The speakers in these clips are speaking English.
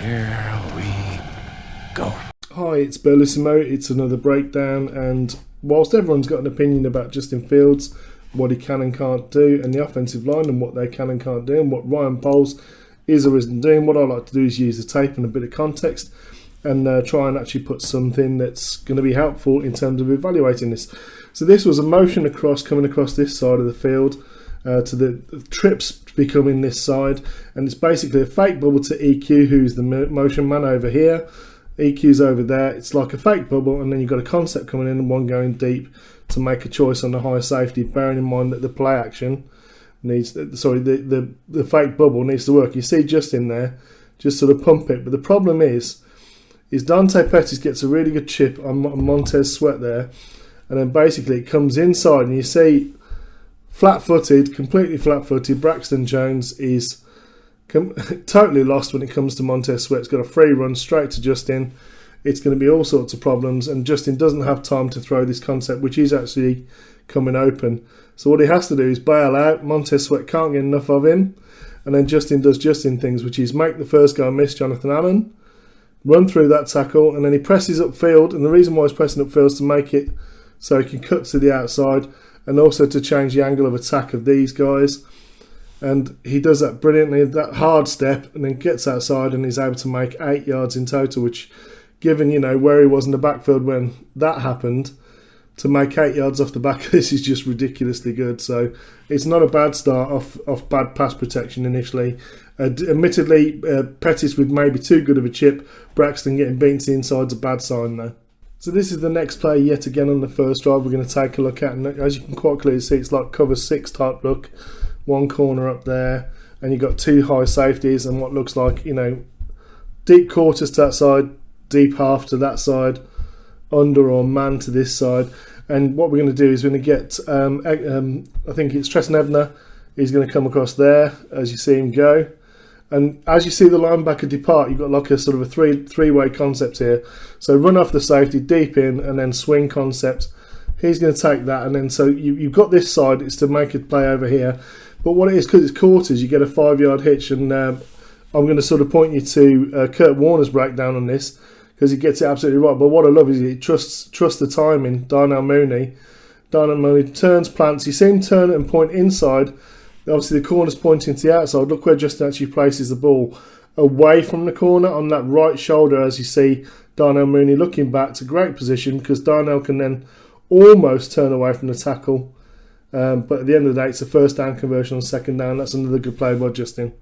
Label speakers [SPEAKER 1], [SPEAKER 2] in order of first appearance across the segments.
[SPEAKER 1] Here we go.
[SPEAKER 2] Hi, it's Bearlissimo. It's another breakdown, and whilst everyone's got an opinion about Justin Fields, what he can and can't do, and the offensive line and what they can and can't do, and what Ryan Poles is or isn't doing, what I like to do is use the tape and a bit of context and try and actually put something that's going to be helpful in terms of evaluating this. So this was a motion across, coming across this side of the field to the trips becoming this side, and it's basically a fake bubble to EQ, who's the motion man over here. EQ's over there. It's like a fake bubble, and then you've got a concept coming in and one going deep to make a choice on the high safety, bearing in mind that the play action needs, the fake bubble needs to work. You see Justin there, just sort of pump it, but the problem is Dante Pettis gets a really good chip on Montez Sweat there, and then basically it comes inside, and you see flat-footed, completely flat-footed, Braxton Jones is totally lost when it comes to Montez Sweat. It's got a free run straight to Justin. It's going to be all sorts of problems, and Justin doesn't have time to throw this concept, which is actually coming open. So what he has to do is bail out. Montez Sweat can't get enough of him, and then Justin does Justin things, which is make the first guy miss, Jonathan Allen, run through that tackle, and then he presses upfield, and the reason why he's pressing upfield is to make it so he can cut to the outside and also to change the angle of attack of these guys. And he does that brilliantly, that hard step, and then gets outside and is able to make 8 yards in total, which, given, you know, where he was in the backfield when that happened, to make 8 yards off the back of this is just ridiculously good. So it's not a bad start off bad pass protection initially. Admittedly, Pettis with maybe too good of a chip. Braxton getting beaten to the inside's a bad sign though. So this is the next play yet again on the first drive we're going to take a look at, and as you can quite clearly see, it's like cover 6 type look. One corner up there, and you've got 2 high safeties and what looks like, you know, deep quarters to that side, deep half to that side, under or man to this side. And what we're going to do is we're going to get, I think it's Treston Ebner, he's going to come across there as you see him go. And as you see the linebacker depart, you've got like a sort of a three-way concept here. So run off the safety, deep in, and then swing concept. He's going to take that, and then so you've got this side, it's to make a play over here. But what it is, because it's quarters, you get a 5-yard hitch, and I'm going to sort of point you to Kurt Warner's breakdown on this, because he gets it absolutely right. But what I love is he trusts the timing. Darnell Mooney turns, plants. You see him turn it and point inside. Obviously the corner's pointing to the outside. Look where Justin actually places the ball away from the corner on that right shoulder, as you see Darnell Mooney looking back. It's a great position because Darnell can then almost turn away from the tackle. But at the end of the day, it's a first down conversion on second down. That's another good play by Justin.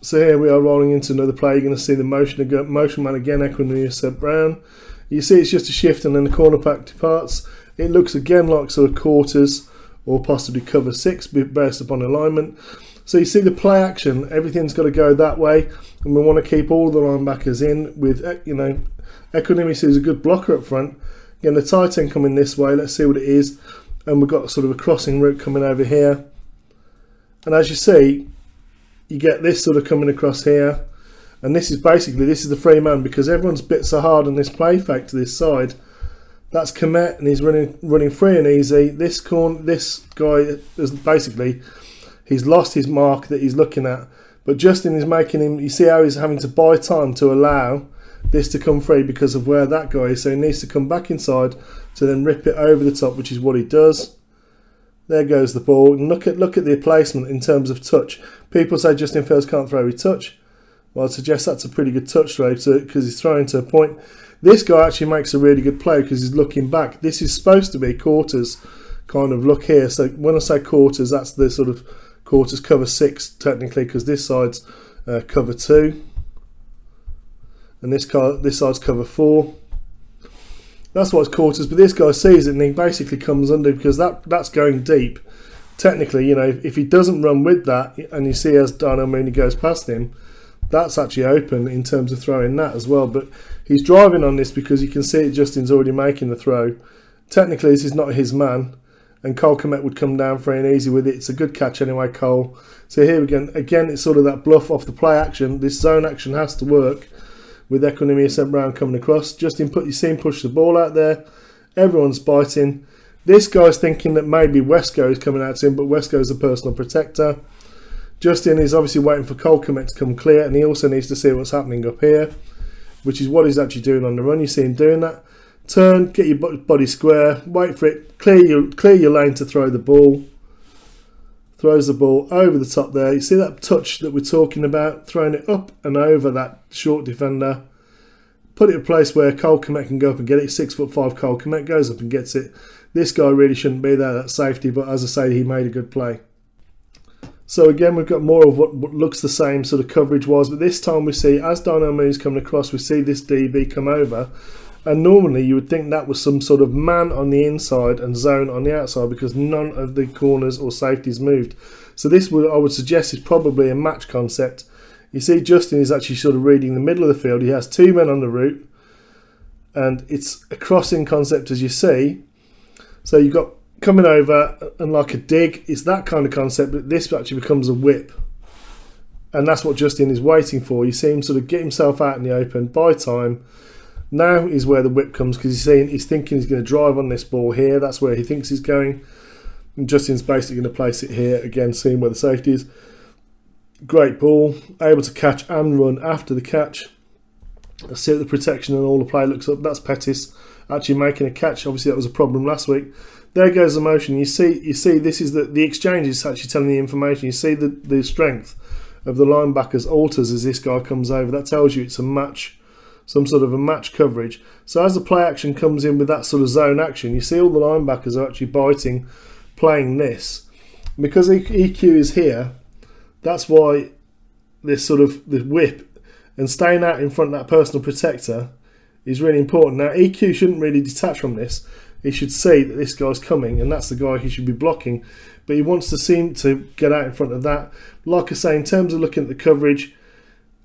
[SPEAKER 2] So here we are rolling into another play. You're going to see the motion man again, Equinemius Brown. You see it's just a shift and then the cornerback departs. It looks again like sort of quarters or possibly cover 6 based upon alignment. So you see the play action, everything's got to go that way, and we want to keep all the linebackers in with, you know, Equinemius, who's a good blocker up front. Again, the tight end coming this way, let's see what it is. And we've got sort of a crossing route coming over here. And as you see, you get this sort of coming across here. And this is the free man, because everyone's bit so hard on this play fake to this side. That's Komet, and he's running free and easy. This guy is basically, he's lost his mark that he's looking at. But Justin is making him, you see how he's having to buy time to allow this to come free because of where that guy is. So he needs to come back inside to then rip it over the top, which is what he does. There goes the ball. And look at the placement in terms of touch. People say Justin Fields can't throw with touch. Well, I'd suggest that's a pretty good touch throw because he's throwing to a point. This guy actually makes a really good play because he's looking back. This is supposed to be quarters kind of look here. So when I say quarters, that's the sort of quarters cover 6 technically, because this side's cover 2. And this side's cover 4. That's what it's quarters, but this guy sees it and he basically comes under because that's going deep. Technically, you know, if he doesn't run with that, and you see as Darnell Mooney goes past him, that's actually open in terms of throwing that as well. But he's driving on this because you can see it, Justin's already making the throw. Technically, this is not his man, and Cole Komet would come down free and easy with it. It's a good catch anyway, Cole. So here again, it's sort of that bluff off the play action. This zone action has to work with Equinemius Brown coming across. Justin, you see him push the ball out there. Everyone's biting. This guy's thinking that maybe Wesco is coming out to him, but Wesco is a personal protector. Justin is obviously waiting for Colcomet to come clear, and he also needs to see what's happening up here, which is what he's actually doing on the run. You see him doing that. Turn, get your body square, wait for it, clear your lane to throw the ball. Throws the ball over the top there. You see that touch that we're talking about, throwing it up and over that short defender. Put it in a place where Colcomet can go up and get it. 6'5" Colcomet goes up and gets it. This guy really shouldn't be there, that's safety, but as I say, he made a good play. So again, we've got more of what looks the same sort of coverage was, but this time we see, as Dino Moon's coming across, we see this DB come over, and normally you would think that was some sort of man on the inside and zone on the outside, because none of the corners or safeties moved. So this, I would suggest, is probably a match concept. You see Justin is actually sort of reading the middle of the field. He has two men on the route, and it's a crossing concept, as you see. So you've got coming over and like a dig, it's that kind of concept, but this actually becomes a whip. And that's what Justin is waiting for. You see him sort of get himself out in the open, buy time. Now is where the whip comes, because he's thinking he's going to drive on this ball here. That's where he thinks he's going. And Justin's basically going to place it here, again, seeing where the safety is. Great ball, able to catch and run after the catch. Let's see what the protection and all the play looks up. That's Pettis actually making a catch. Obviously that was a problem last week. There goes the motion. You see this is the exchange is actually telling the information. You see the strength of the linebackers alters as this guy comes over. That tells you it's a match, some sort of a match coverage. So as the play action comes in with that sort of zone action, you see all the linebackers are actually biting, playing this. Because EQ is here, that's why this sort of the whip and staying out in front of that personal protector is really important. Now EQ shouldn't really detach from this. He should see that this guy's coming, and that's the guy he should be blocking. But he wants to seem to get out in front of that. Like I say, in terms of looking at the coverage,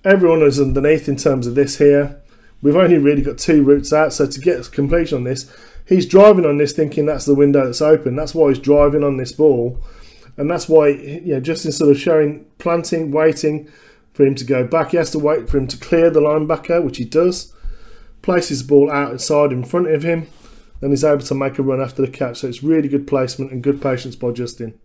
[SPEAKER 2] everyone is underneath in terms of this here. We've only really got two routes out, so to get completion on this, he's driving on this thinking that's the window that's open. That's why he's driving on this ball. And that's why, you know, Justin sort of showing, planting, waiting for him to go back. He has to wait for him to clear the linebacker, which he does. Places the ball outside in front of him. And he's able to make a run after the catch. So it's really good placement and good patience by Justin.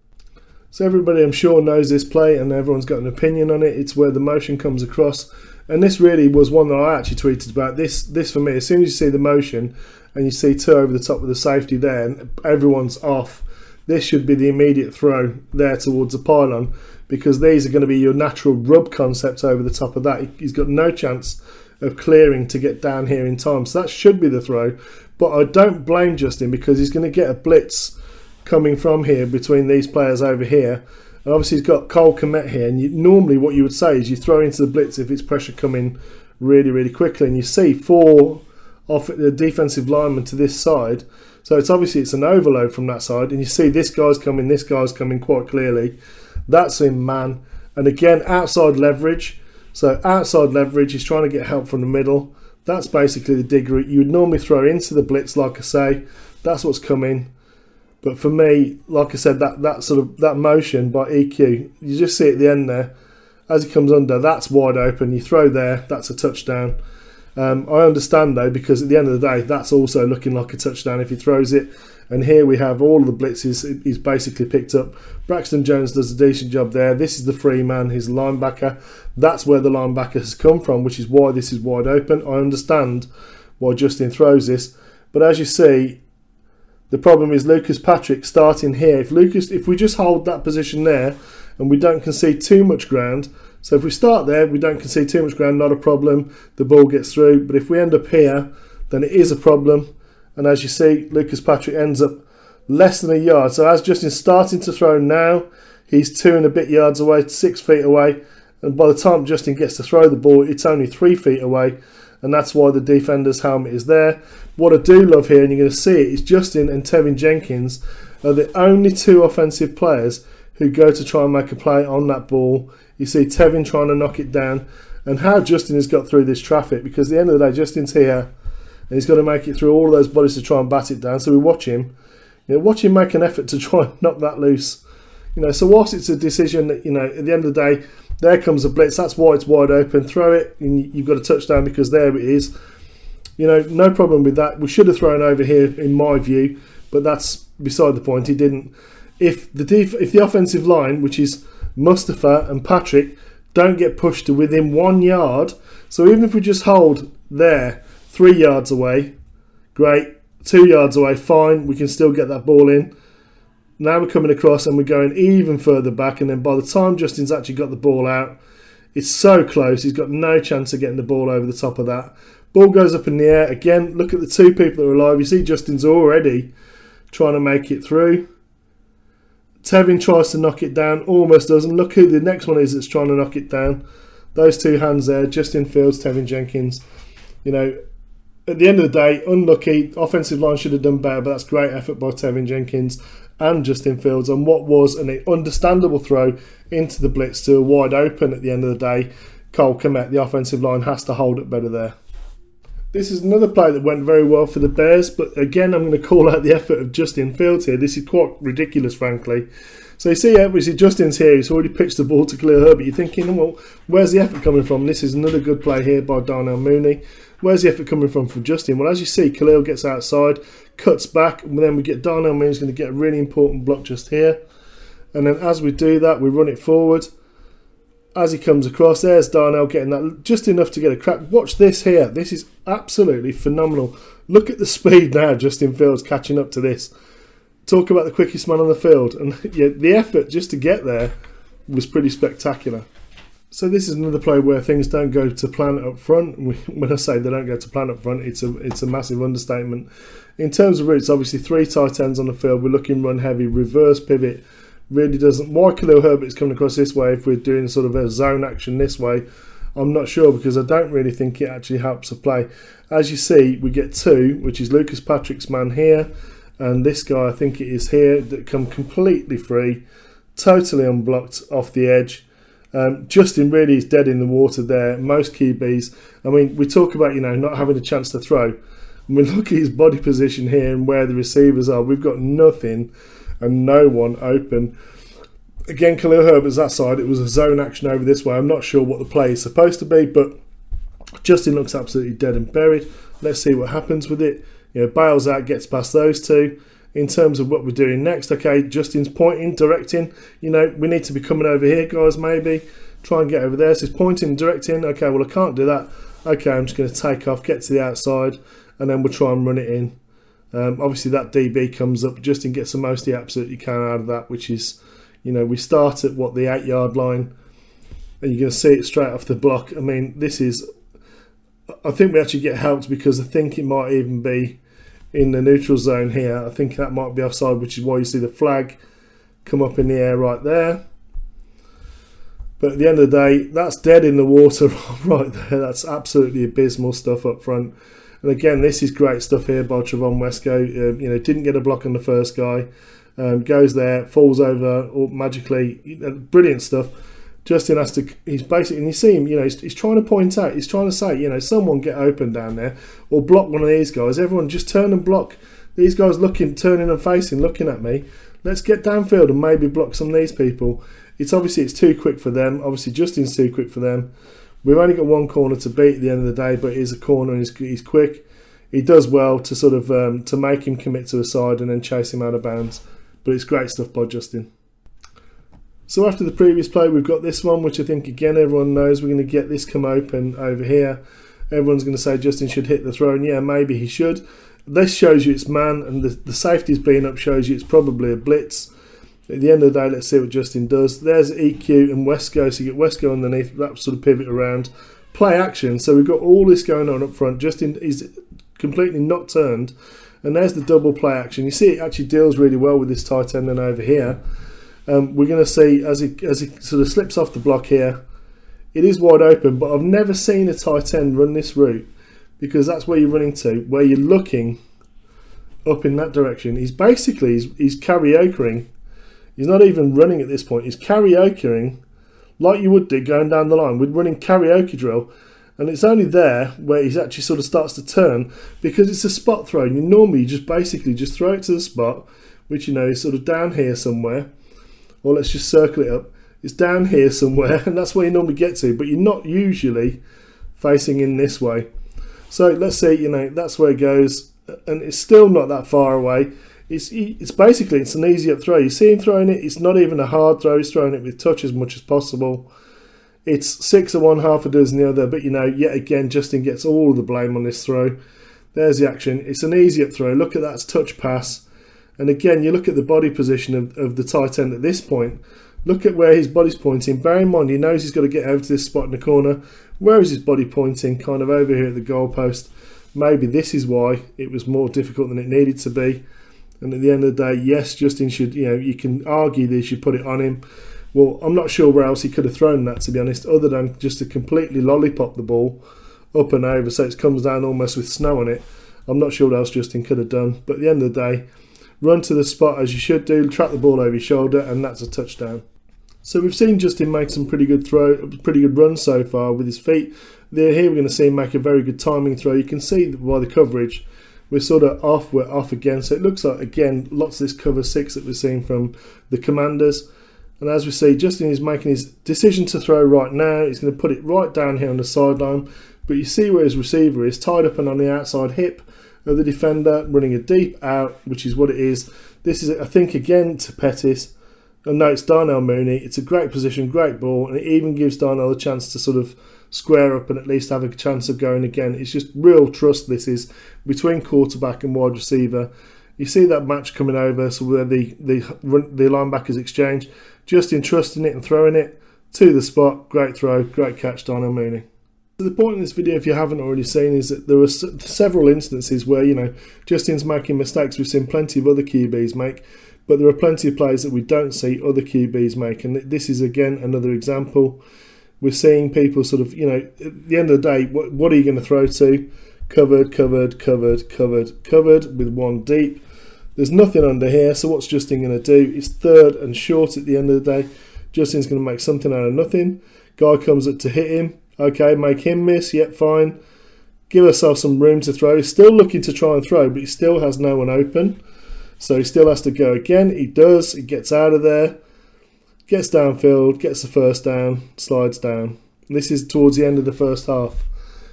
[SPEAKER 2] So everybody, I'm sure, knows this play and everyone's got an opinion on it. It's where the motion comes across. And this really was one that I actually tweeted about. This for me, as soon as you see the motion and you see two over the top with the safety there and everyone's off, this should be the immediate throw there towards the pylon, because these are going to be your natural rub concept over the top of that. He's got no chance of clearing to get down here in time. So that should be the throw. But I don't blame Justin, because he's going to get a blitz coming from here between these players over here. And obviously he's got Colcomet here. And normally what you would say is you throw into the blitz if it's pressure coming really, really quickly. And you see four off the defensive linemen to this side. So it's an overload from that side. And you see this guy's coming quite clearly. That's in man. And again, outside leverage. So outside leverage, he's trying to get help from the middle. That's basically the dig route you would normally throw into the blitz, like I say. That's what's coming. But for me, like I said, that motion by EQ, you just see at the end there, as he comes under, that's wide open. You throw there, that's a touchdown. I understand though, because at the end of the day, that's also looking like a touchdown if he throws it. And here we have all of the blitzes he's basically picked up. Braxton Jones does a decent job there. This is the free man, he's a linebacker. That's where the linebacker has come from, which is why this is wide open. I understand why Justin throws this. But as you see, the problem is Lucas Patrick starting here. If we just hold that position there and we don't concede too much ground, so if we start there, we don't concede too much ground, not a problem. The ball gets through. But if we end up here, then it is a problem. And as you see, Lucas Patrick ends up less than a yard. So as Justin's starting to throw now, he's 2 and a bit yards away, 6 feet away. And by the time Justin gets to throw the ball, it's only 3 feet away. And that's why the defender's helmet is there. What I do love here, and you're going to see it, is Justin and Tevin Jenkins are the only two offensive players who go to try and make a play on that ball. You see Tevin trying to knock it down. And how Justin has got through this traffic, because at the end of the day, Justin's here. And he's got to make it through all of those bodies to try and bat it down. So we watch him. Watch him make an effort to try and knock that loose. So whilst it's a decision that, at the end of the day, there comes a blitz. That's why it's wide open. Throw it, and you've got a touchdown because there it is. No problem with that. We should have thrown over here, in my view, but that's beside the point. He didn't. If the offensive line, which is Mustafa and Patrick don't get pushed to within 1 yard. So even if we just hold there 3 yards away, great. 2 yards away, fine. We can still get that ball in. Now we're coming across and we're going even further back, and then by the time Justin's actually got the ball out, it's so close, he's got no chance of getting the ball over the top of that. Ball goes up in the air. Again, look at the two people that are alive. You see Justin's already trying to make it through. Tevin tries to knock it down, almost doesn't. Look who the next one is that's trying to knock it down. Those two hands there, Justin Fields, Tevin Jenkins. You know, at the end of the day, unlucky. Offensive line should have done better, but that's great effort by Tevin Jenkins and Justin Fields on what was an understandable throw into the blitz to a wide open at the end of the day. Cole Kmet, the offensive line, has to hold it better there. This is another play that went very well for the Bears, but again, I'm going to call out the effort of Justin Fields here. This is quite ridiculous, frankly. So you see, obviously, Justin's here. He's already pitched the ball to Khalil Herbert. You're thinking, well, where's the effort coming from? This is another good play here by Darnell Mooney. Where's the effort coming from Justin? Well, as you see, Khalil gets outside, cuts back, and then we get Darnell Mooney's going to get a really important block just here. And then as we do that, we run it forward. As he comes across, there's Darnell getting that just enough to get a crack. Watch this here. This is absolutely phenomenal. Look at the speed now Justin Fields catching up to this. Talk about the quickest man on the field. And yeah, the effort just to get there was pretty spectacular. So this is another play where things don't go to plan up front. When I say they don't go to plan up front, it's a massive understatement. In terms of routes, obviously 3 tight ends on the field. We're looking run heavy, reverse pivot. Really doesn't. Why Khalil Herbert's coming across this way if we're doing sort of a zone action this way, I'm not sure, because I don't really think it actually helps the play. As you see, we get 2, which is Lucas Patrick's man here, and this guy, I think it is here, that come completely free, totally unblocked off the edge. Justin really is dead in the water there. Most QBs, I mean, we talk about, you know, not having a chance to throw. I mean, look at his body position here and where the receivers are. We've got nothing and no one open. Again, Khalil Herbert's that side. It was a zone action over this way. I'm not sure what the play is supposed to be, but Justin looks absolutely dead and buried. Let's see what happens with it. You know, bails out, gets past those two. In terms of what we're doing next, okay, Justin's pointing, directing. You know, we need to be coming over here, guys, maybe. Try and get over there. So he's pointing, directing. Okay, well, I can't do that. Okay, I'm just going to take off, get to the outside, and then we'll try and run it in. Obviously, that DB comes up. Justin gets the most he absolutely can out of that, which is, you know, we start at, what, the 8-yard line, and you're going to see it straight off the block. I mean, this is... I think we actually get helped because I think it might even be in the neutral zone here. I think that might be offside, which is why you see the flag come up in the air right there. But at the end of the day, that's dead in the water right there. That's absolutely abysmal stuff up front. And again, this is great stuff here by Trevon Wesco. You know, didn't get a block on the first guy. Goes there, falls over magically. Brilliant stuff. Justin has to, he's basically, and you see him, you know, he's trying to point out, he's trying to say, you know, someone get open down there or block one of these guys. Everyone just turn and block. These guys looking, turning and facing, looking at me. Let's get downfield and maybe block some of these people. It's obviously it's too quick for them. Obviously Justin's too quick for them. We've only got one corner to beat at the end of the day, but it is a corner and he's quick. He does well to sort of to make him commit to a side and then chase him out of bounds. But it's great stuff by Justin. So after the previous play, we've got this one, which I think, again, everyone knows. We're going to get this come open over here. Everyone's going to say Justin should hit the throw, and yeah, maybe he should. This shows you it's man, and the safety's being up shows you it's probably a blitz. At the end of the day, let's see what Justin does. There's EQ and Wesco, so you get Wesco underneath, that sort of pivot around. Play action, so we've got all this going on up front. Justin is completely not turned, and there's the double play action. You see it actually deals really well with this tight end and over here. We're going to see as he sort of slips off the block here, it is wide open, but I've never seen a tight end run this route, because that's where you're running to, where you're looking up in that direction. He's basically, he's karaokeing. He's not even running at this point. He's karaokeing like you would do going down the line. We're running karaoke drill, and it's only there where he actually sort of starts to turn, because it's a spot throw. And you normally just basically just throw it to the spot, which, you know, is sort of down here somewhere. Or let's just circle it up. It's down here somewhere, and that's where you normally get to, but you're not usually facing in this way. So let's see, you know, that's where it goes, and it's still not that far away. It's basically, it's an easy up throw. You see him throwing it, it's not even a hard throw, he's throwing it with touch as much as possible. It's 6 of one, half a dozen the other, but you know, yet again, Justin gets all of the blame on this throw. There's the action. It's an easy up throw. Look at that touch pass. And again, you look at the body position of the tight end at this point. Look at where his body's pointing. Bear in mind, he knows he's got to get over to this spot in the corner. Where is his body pointing? Kind of over here at the goalpost. Maybe this is why it was more difficult than it needed to be. And at the end of the day, yes, Justin should, you know, you can argue that you should put it on him. Well, I'm not sure where else he could have thrown that, to be honest, other than just to completely lollipop the ball up and over so it comes down almost with snow on it. I'm not sure what else Justin could have done. But at the end of the day, run to the spot as you should do, track the ball over your shoulder, and that's a touchdown. So we've seen Justin make some pretty good runs so far with his feet. Here we're going to see him make a very good timing throw. You can see by the coverage, we're sort of off, we're off again. So it looks like, again, lots of this cover 6 that we're seeing from the Commanders. And as we see, Justin is making his decision to throw right now. He's going to put it right down here on the sideline. But you see where his receiver is, tied up and on the outside hip of the defender, running a deep out, which is what it is. This is, I think, again to Pettis. And no, it's Darnell Mooney. It's a great position, great ball, and it even gives Darnell a chance to sort of square up and at least have a chance of going again. It's just real trust, this is, between quarterback and wide receiver. You see that match coming over, so where the linebackers exchange, Justin trusting it and throwing it to the spot. Great throw, great catch, Darnell Mooney. So the point in this video, if you haven't already seen, is that there were several instances where, you know, Justin's making mistakes. We've seen plenty of other QBs make, but there are plenty of plays that we don't see other QBs make, and this is again another example. We're seeing people sort of, you know, at the end of the day, what are you going to throw to? Covered, covered, covered, covered, covered with one deep. There's nothing under here, so what's Justin going to do? It's third and short at the end of the day. Justin's going to make something out of nothing. Guy comes up to hit him. Okay, make him miss. Yep, fine. Give ourselves some room to throw. He's still looking to try and throw, but he still has no one open. So he still has to go again. He does. He gets out of there. Gets downfield. Gets the first down. Slides down. This is towards the end of the first half.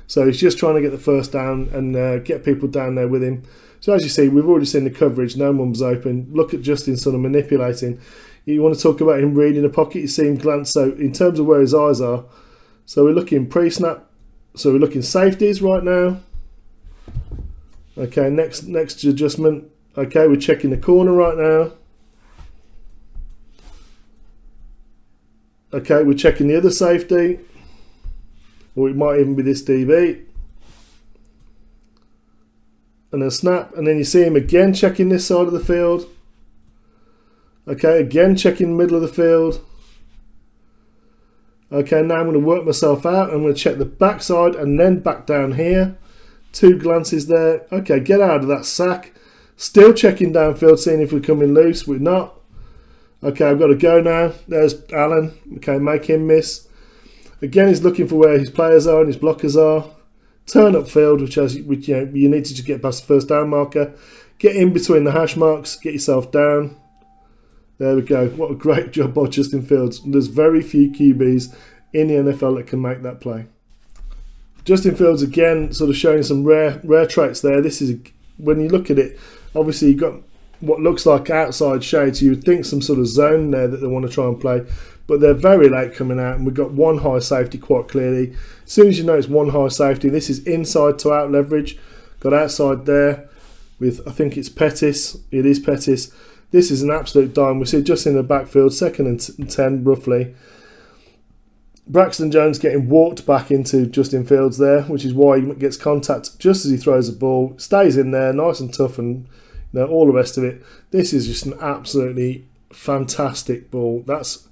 [SPEAKER 2] So he's just trying to get the first down and get people down there with him. So as you see, we've already seen the coverage. No one was open. Look at Justin sort of manipulating. You want to talk about him reading the pocket. You see him glance. So in terms of where his eyes are, so we're looking pre-snap. So we're looking safeties right now. Okay, next adjustment. Okay, we're checking the corner right now. Okay, we're checking the other safety. Or it might even be this DB. And then snap. And then you see him again checking this side of the field. Okay, again checking the middle of the field. Okay, now I'm going to work myself out. I'm going to check the backside and then back down here. 2 glances there. Okay, get out of that sack. Still checking downfield, seeing if we're coming loose. We're not. Okay, I've got to go now. There's Allen. Okay, make him miss. Again, he's looking for where his players are and his blockers are. Turn upfield, which you know, you need to just get past the first down marker. Get in between the hash marks. Get yourself down. There we go. What a great job by Justin Fields. There's very few QBs in the NFL that can make that play. Justin Fields again, sort of showing some rare traits there. This is, when you look at it, obviously you've got what looks like outside shades. You would think some sort of zone there that they want to try and play, but they're very late coming out, and we've got one high safety quite clearly. As soon as you know it's one high safety, this is inside to out leverage. Got outside there with, I think it's Pettis. It is Pettis. This is an absolute dime. We see just in the backfield, 2nd and 10 roughly. Braxton Jones getting walked back into Justin Fields there, which is why he gets contact just as he throws the ball. Stays in there, nice and tough, and you know, all the rest of it. This is just an absolutely fantastic ball. That's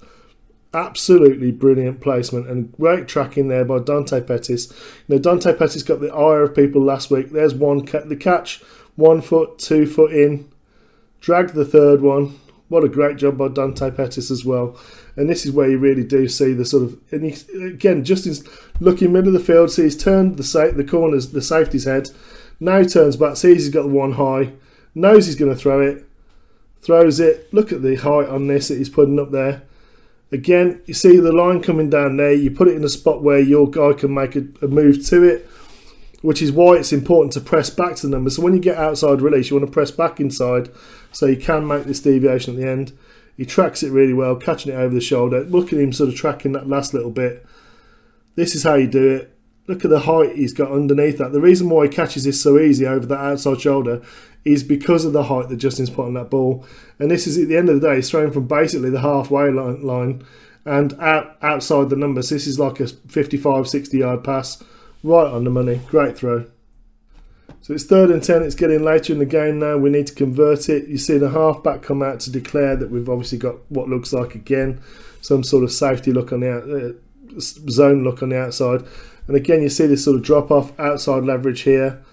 [SPEAKER 2] absolutely brilliant placement and great tracking there by Dante Pettis. You know, Dante Pettis got the ire of people last week. There's the catch, 1 foot, 2 foot in. Dragged the third one. What a great job by Dante Pettis as well. And this is where you really do see the sort of, and again, Justin's looking middle of the field, so he's turned the corners, the safety's head. Now he turns back, sees he's got the one high, knows he's going to throw it, throws it. Look at the height on this that he's putting up there. Again, you see the line coming down there. You put it in a spot where your guy can make a move to it. which is why it's important to press back to the number. So when you get outside release, you want to press back inside so you can make this deviation at the end. He tracks it really well, catching it over the shoulder. Look at him sort of tracking that last little bit. This is how you do it. Look at the height he's got underneath that. The reason why he catches this so easy over that outside shoulder is because of the height that Justin's put on that ball. And this is, at the end of the day, he's throwing from basically the halfway line and outside the numbers. So this is like a 55, 60 yard pass. Right on the money. Great throw. So it's 3rd and 10. It's getting later in the game now. We need to convert it. You see the halfback come out to declare that we've obviously got what looks like, again, some sort of safety look on the zone look on the outside. And again, you see this sort of drop off, outside leverage here.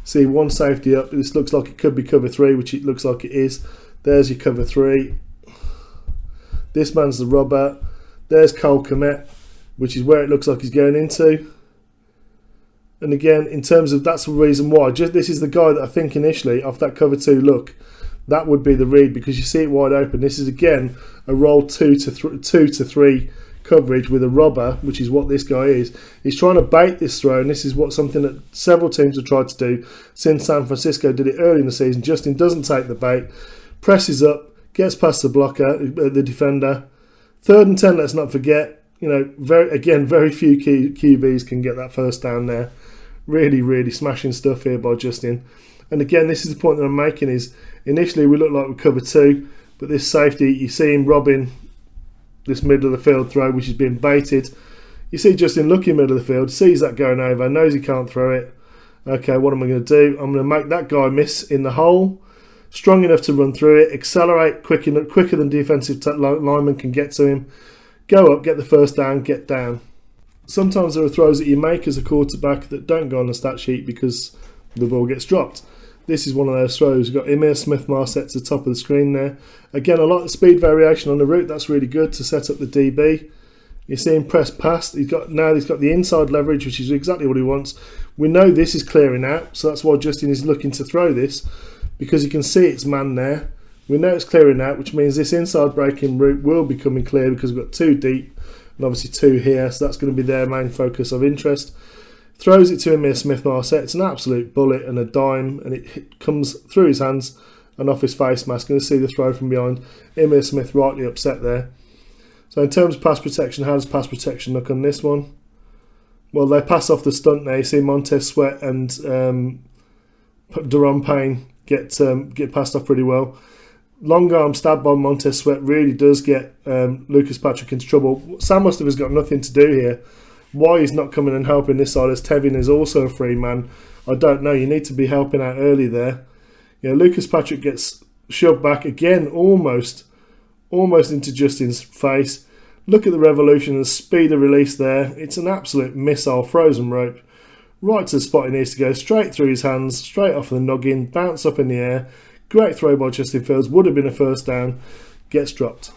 [SPEAKER 2] See one safety up. This looks like it could be cover 3, which it looks like it is. There's your cover 3. This man's the robber. There's Cole Komet, which is where it looks like he's going into. And again, in terms of, that's the reason why. This is the guy that I think initially, off that cover 2 look, that would be the read, because you see it wide open. This is again a roll 2 to 3 coverage with a robber, which is what this guy is. He's trying to bait this throw, and this is something that several teams have tried to do since San Francisco did it early in the season. Justin doesn't take the bait, presses up, gets past the blocker, the defender. 3rd and 10, let's not forget. You know, very few QBs can get that first down there. Really, really smashing stuff here by Justin. And again, this is the point that I'm making, is initially we look like we cover 2, but this safety, you see him robbing this middle of the field throw, which is being baited. You see Justin looking middle of the field, sees that going over, knows he can't throw it. Okay, what am I going to do? I'm going to make that guy miss in the hole, strong enough to run through it, accelerate quicker than defensive lineman can get to him, go up, get the first down, get down. Sometimes there are throws that you make as a quarterback that don't go on the stat sheet because the ball gets dropped. This is one of those throws. We've got Emir Smith-Marset to the top of the screen there. Again, I like the speed variation on the route. That's really good to set up the DB. You see him press past. He's got the inside leverage, which is exactly what he wants. We know this is clearing out, so that's why Justin is looking to throw this, because you can see it's man there. We know it's clearing out, which means this inside breaking route will be coming clear because we've got 2 deep and obviously 2 here, so that's going to be their main focus of interest. Throws it to Emir Smith-Marset. It's an absolute bullet and a dime, and it comes through his hands and off his face mask. Going to see the throw from behind. Emir Smith rightly upset there. So in terms of pass protection, how does pass protection look on this one? Well, they pass off the stunt there. You see Montez Sweat and Deron Payne get passed off pretty well. Long arm stab by Montez Sweat really does get Lucas Patrick into trouble. Sam Mustafa has got nothing to do here. Why he's not coming and helping this side, as Tevin is also a free man, I don't know. You need to be helping out early there. Lucas Patrick gets shoved back again, almost into Justin's face. Look at the revolution and the speed of release there. It's an absolute missile, frozen rope. Right to the spot he needs to go, straight through his hands, straight off the noggin, bounce up in the air. Great throw by Justin Fields, would have been a first down, gets dropped.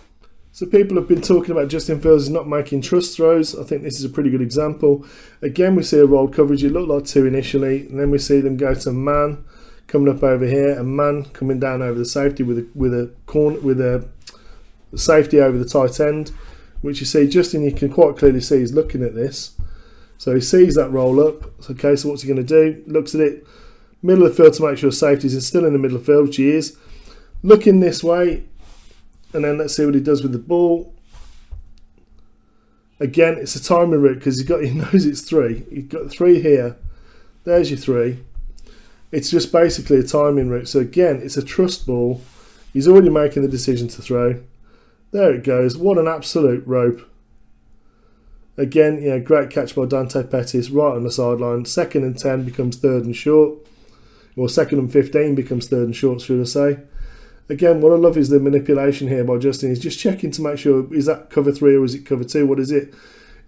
[SPEAKER 2] So people have been talking about Justin Fields not making trust throws. I think this is a pretty good example. Again, we see a rolled coverage. It looked like 2 initially, and then we see them go to man coming up over here, and man coming down over the safety with a safety over the tight end, which you see Justin, you can quite clearly see he's looking at this. So he sees that roll up. Okay, so what's he going to do? Looks at it, middle of the field to make sure safety is still in the middle of the field, which he is. Looking this way. And then let's see what he does with the ball. Again, it's a timing route because he knows it's 3. You've got 3 here. There's your 3. It's just basically a timing route. So again, it's a trust ball. He's already making the decision to throw. There it goes. What an absolute rope. Again, great catch by Dante Pettis right on the sideline. 2nd and 10 becomes 3rd and short. Or 2nd and 15 becomes 3rd and short, should I say. Again, what I love is the manipulation here by Justin. He's just checking to make sure, is that cover 3 or is it cover 2? What is it?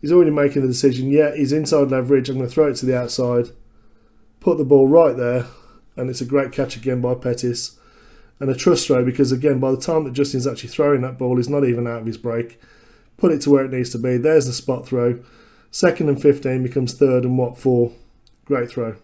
[SPEAKER 2] He's already making the decision. Yeah, he's inside leverage. I'm going to throw it to the outside. Put the ball right there. And it's a great catch again by Pettis. And a trust throw because, again, by the time that Justin's actually throwing that ball, he's not even out of his break. Put it to where it needs to be. There's the spot throw. 2nd and 15 becomes 3rd and 4? Great throw.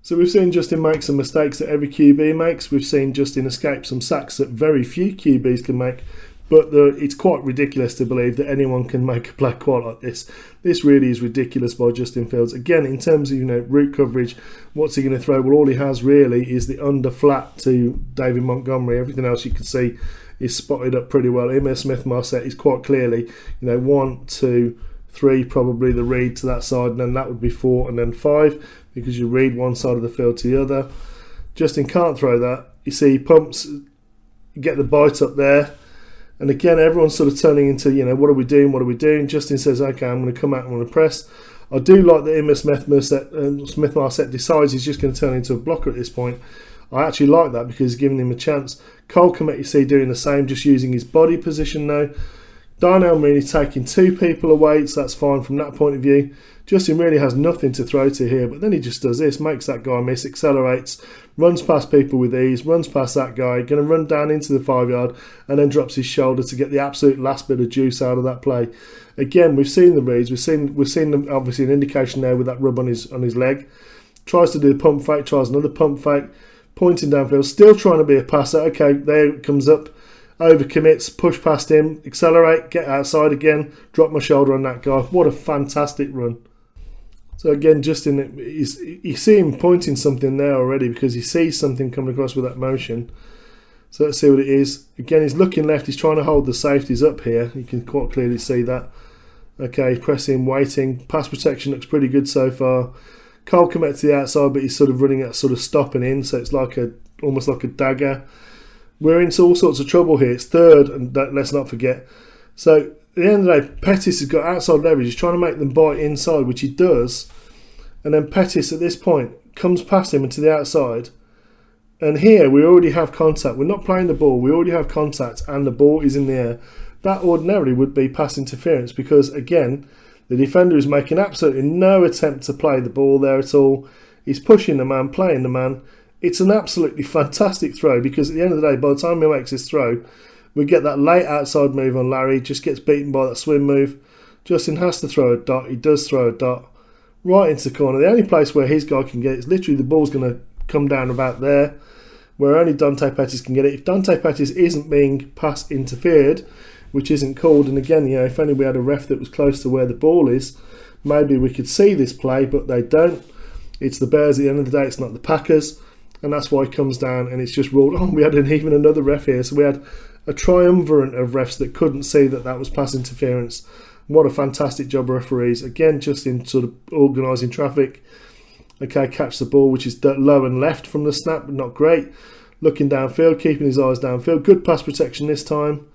[SPEAKER 2] So we've seen Justin make some mistakes that every QB makes. We've seen Justin escape some sacks that very few QBs can make. But it's quite ridiculous to believe that anyone can make a play quite like this. This really is ridiculous by Justin Fields. Again, in terms of route coverage, what's he going to throw? Well, all he has really is the under flat to David Montgomery. Everything else you can see is spotted up pretty well. Emmitt Smith-Marset is quite clearly 1, 2, 3, probably the read to that side, and then that would be 4 and then 5 because you read one side of the field to the other. Justin can't throw that. You see he pumps, get the bite up there. And again, everyone's sort of turning into, what are we doing? What are we doing? Justin says, okay, I'm going to come out and I'm going to press. I do like that Emmitt Smith-Marset decides he's just going to turn into a blocker at this point. I actually like that because it's giving him a chance. Cole Kmet, you see, doing the same, just using his body position now. Darnell Mooney taking 2 people away, so that's fine from that point of view. Justin really has nothing to throw to here, but then he just does this, makes that guy miss, accelerates, runs past people with ease, runs past that guy, going to run down into the 5-yard, and then drops his shoulder to get the absolute last bit of juice out of that play. Again, we've seen the reads, we've seen obviously an indication there with that rub on his leg. Tries to do the pump fake, tries another pump fake, pointing downfield, still trying to be a passer. Okay, there it comes up. Overcommits, push past him, accelerate, get outside again, drop my shoulder on that guy. What a fantastic run. So again, Justin, you see him pointing something there already because he sees something coming across with that motion. So let's see what it is. Again, he's looking left, he's trying to hold the safeties up here. You can quite clearly see that. Okay, pressing, waiting. Pass protection looks pretty good so far. Cole Kmet to the outside, but he's sort of running at sort of stopping in, so it's like almost like a dagger. We're into all sorts of trouble here. It's 3rd, and let's not forget. So at the end of the day, Pettis has got outside leverage. He's trying to make them bite inside, which he does. And then Pettis at this point comes past him and to the outside. And here we already have contact. We're not playing the ball. We already have contact and the ball is in the air. That ordinarily would be pass interference because, again, the defender is making absolutely no attempt to play the ball there at all. He's pushing the man, playing the man. It's an absolutely fantastic throw because at the end of the day, by the time he makes his throw, we get that late outside move on Larry. Just gets beaten by that swim move. Justin has to throw a dot. He does throw a dot right into the corner. The only place where his guy can get it is literally the ball's going to come down about there, where only Dante Pettis can get it. If Dante Pettis isn't being pass interfered, which isn't called, and again, if only we had a ref that was close to where the ball is, maybe we could see this play, but they don't. It's the Bears at the end of the day, it's not the Packers, and that's why it comes down and it's just ruled. Oh, we had even another ref here, so we had a triumvirate of refs that couldn't see that was pass interference. What a fantastic job, referees. Again, just in sort of organising traffic. Okay, catch the ball, which is low and left from the snap, but not great. Looking downfield, keeping his eyes downfield. Good pass protection this time.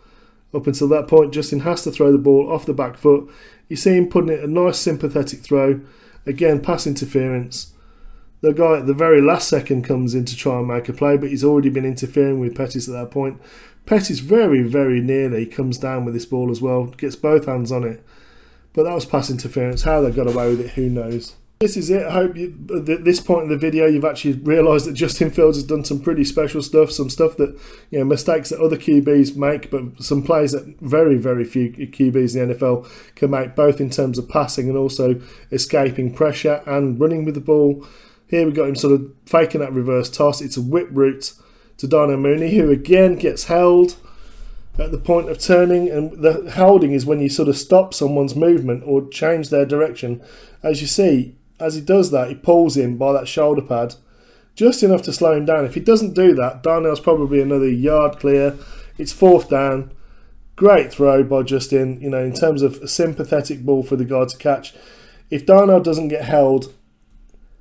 [SPEAKER 2] Up until that point, Justin has to throw the ball off the back foot. You see him putting it a nice sympathetic throw. Again, pass interference. The guy at the very last second comes in to try and make a play, but he's already been interfering with Pettis at that point. Pettis very, very nearly comes down with this ball as well. Gets both hands on it. But that was pass interference. How they got away with it, who knows. This is it. I hope at this point in the video you've actually realised that Justin Fields has done some pretty special stuff. Some stuff that, mistakes that other QBs make, but some plays that very, very few QBs in the NFL can make, both in terms of passing and also escaping pressure and running with the ball. Here we got him sort of faking that reverse toss. It's a whip route to Darnell Mooney, who again gets held at the point of turning, and the holding is when you sort of stop someone's movement or change their direction. As you see, as he does that, he pulls him by that shoulder pad just enough to slow him down. If he doesn't do that, Darnell's probably another yard clear. It's 4th down. Great throw by Justin, in terms of a sympathetic ball for the guy to catch. If Darnell doesn't get held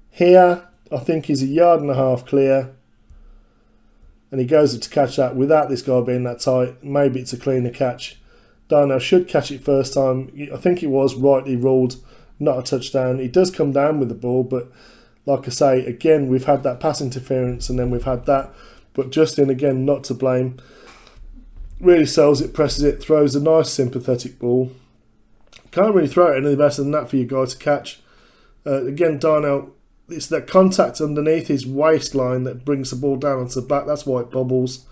[SPEAKER 2] here, I think he's a yard and a half clear. And he goes up to catch that without this guy being that tight. Maybe it's a cleaner catch. Darnell should catch it first time. I think it was rightly ruled not a touchdown. He does come down with the ball, but like I say, again, we've had that pass interference and then we've had that. But Justin, again, not to blame. Really sells it, presses it, throws a nice sympathetic ball. Can't really throw it any better than that for your guy to catch. Again, Darnell, it's that contact underneath his waistline that brings the ball down onto the back. That's why it bobbles.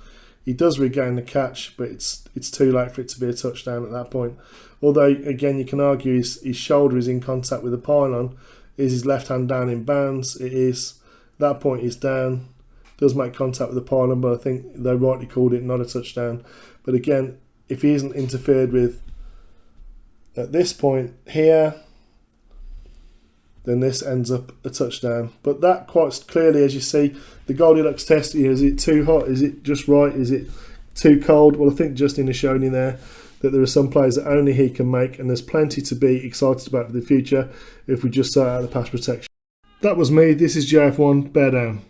[SPEAKER 2] He does regain the catch, but it's too late for it to be a touchdown at that point. Although, again, you can argue his shoulder is in contact with the pylon. Is his left hand down in bounds? It is. At that point, he's down. Does make contact with the pylon, but I think they rightly called it not a touchdown. But again, if he isn't interfered with at this point here, then this ends up a touchdown. But that quite clearly, as you see, the Goldilocks test, is it too hot? Is it just right? Is it too cold? Well, I think Justin has shown you there that there are some plays that only he can make, and there's plenty to be excited about for the future if we just sort out the pass protection. That was me. This is JF1. Bear down.